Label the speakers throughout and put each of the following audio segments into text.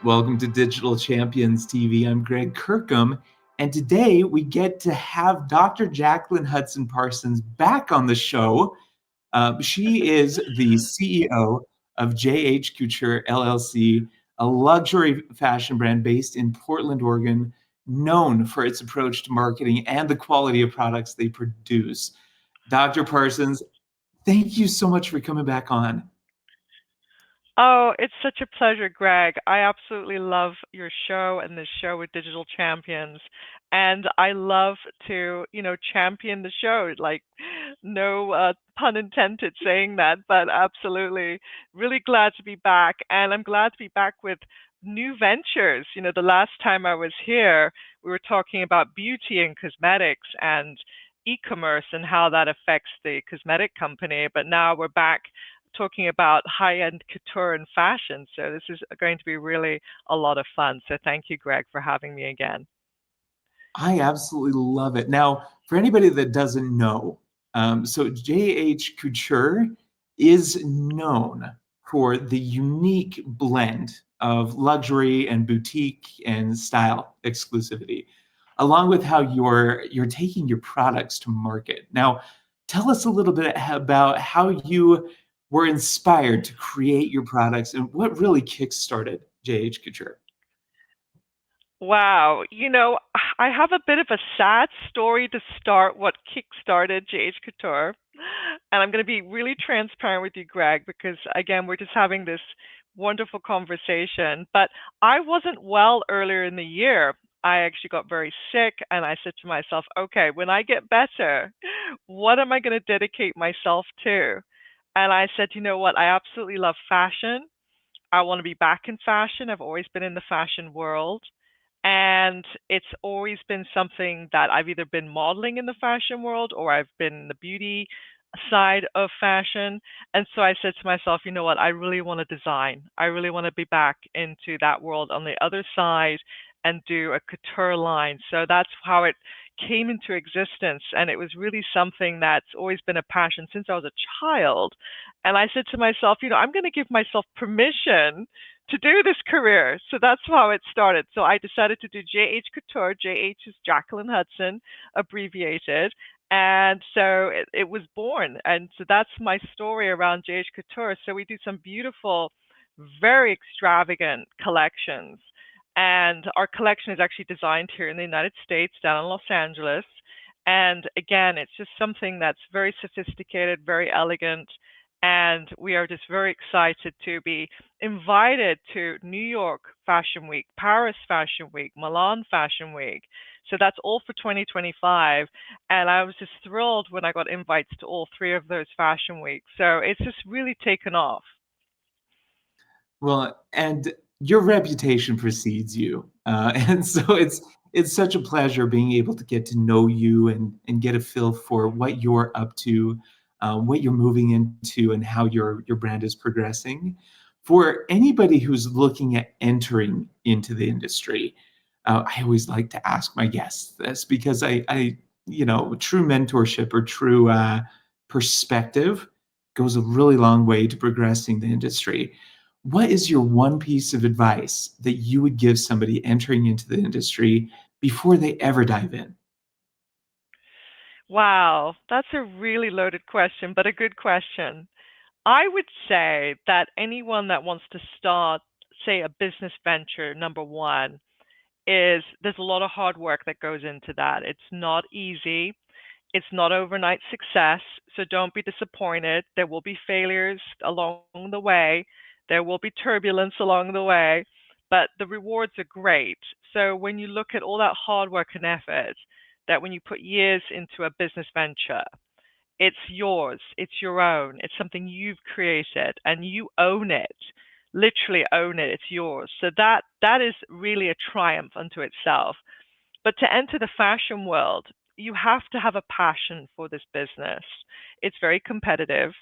Speaker 1: Welcome to Digital Champions TV. I'm Greg Kirkham, and today we get to have Dr. Jacqueline Hudson Parsons back on the show. She is the CEO of JH Couture LLC, a luxury fashion brand based in Portland, Oregon, known for its approach to marketing and the quality of products they produce. Dr. Parsons, thank you so much for coming back on.
Speaker 2: Oh, it's such a pleasure, Greg. I absolutely love your show and this show with Digital Champions. And I love to, champion the show. Like, no pun intended saying that, but absolutely. Really glad to be back. And I'm glad to be back with new ventures. The last time I was here, we were talking about beauty and cosmetics and e-commerce and how that affects the cosmetic company. But now we're back talking about high-end couture and fashion. So this is going to be really a lot of fun. So thank you, Greg, for having me again.
Speaker 1: I absolutely love it. Now, for anybody that doesn't know, so JH Couture is known for the unique blend of luxury and boutique and style exclusivity, along with how you're taking your products to market. Now, tell us a little bit about how you were inspired to create your products and what really kickstarted JH Couture.
Speaker 2: Wow. I have a bit of a sad story to start what kickstarted JH Couture. And I'm going to be really transparent with you, Greg, because again, we're just having this wonderful conversation. But I wasn't well earlier in the year. I actually got very sick, and I said to myself, okay, when I get better, what am I going to dedicate myself to? And I said, you know what? I absolutely love fashion. I want to be back in fashion. I've always been in the fashion world. And it's always been something that I've either been modeling in the fashion world or I've been in the beauty side of fashion. And so I said to myself, you know what? I really want to design. I really want to be back into that world on the other side and do a couture line. So that's how it came into existence. And it was really something that's always been a passion since I was a child. And I said to myself, I'm going to give myself permission to do this career. So that's how it started. So I decided to do JH Couture. JH is Jacqueline Hudson, abbreviated. And so it was born. And so that's my story around JH Couture. So we do some beautiful, very extravagant collections. And our collection is actually designed here in the United States, down in Los Angeles. And again, it's just something that's very sophisticated, very elegant. And we are just very excited to be invited to New York Fashion Week, Paris Fashion Week, Milan Fashion Week. So that's all for 2025. And I was just thrilled when I got invites to all three of those fashion weeks. So it's just really taken off.
Speaker 1: Well, and your reputation precedes you. And so it's such a pleasure being able to get to know you and get a feel for what you're up to, what you're moving into, and how your brand is progressing. For anybody who's looking at entering into the industry, I always like to ask my guests this because true mentorship or true perspective goes a really long way to progressing the industry. What is your one piece of advice that you would give somebody entering into the industry before they ever dive in?
Speaker 2: Wow, that's a really loaded question, but a good question. I would say that anyone that wants to start, say, a business venture, number one, is there's a lot of hard work that goes into that. It's not easy. It's not overnight success. So don't be disappointed. There will be failures along the way. There will be turbulence along the way, but the rewards are great. So when you look at all that hard work and effort, that when you put years into a business venture, it's yours, it's your own, it's something you've created and you own it, literally own it, it's yours. So that is really a triumph unto itself. But to enter the fashion world, you have to have a passion for this business. It's very competitive.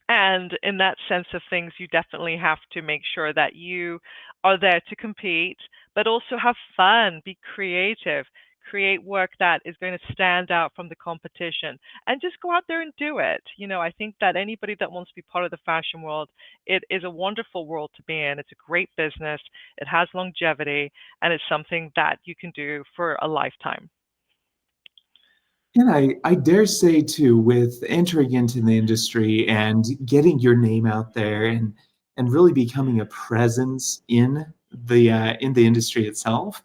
Speaker 2: And in that sense of things, you definitely have to make sure that you are there to compete, but also have fun, be creative, create work that is going to stand out from the competition, and just go out there and do it. I think that anybody that wants to be part of the fashion world, it is a wonderful world to be in. It's a great business, it has longevity, and it's something that you can do for a lifetime.
Speaker 1: And I dare say too, with entering into the industry and getting your name out there and really becoming a presence in the industry itself,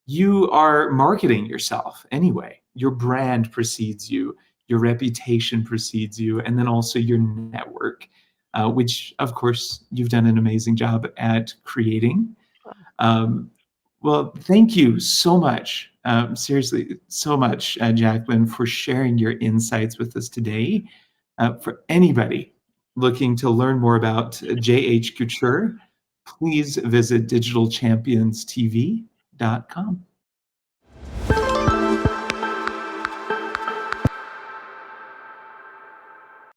Speaker 1: you are marketing yourself anyway. Your brand precedes you, your reputation precedes you, and then also your network, which of course you've done an amazing job at creating. Um, well, thank you so much, seriously, so much, Jacqueline, for sharing your insights with us today. For anybody looking to learn more about JH Couture, please visit digitalchampionstv.com.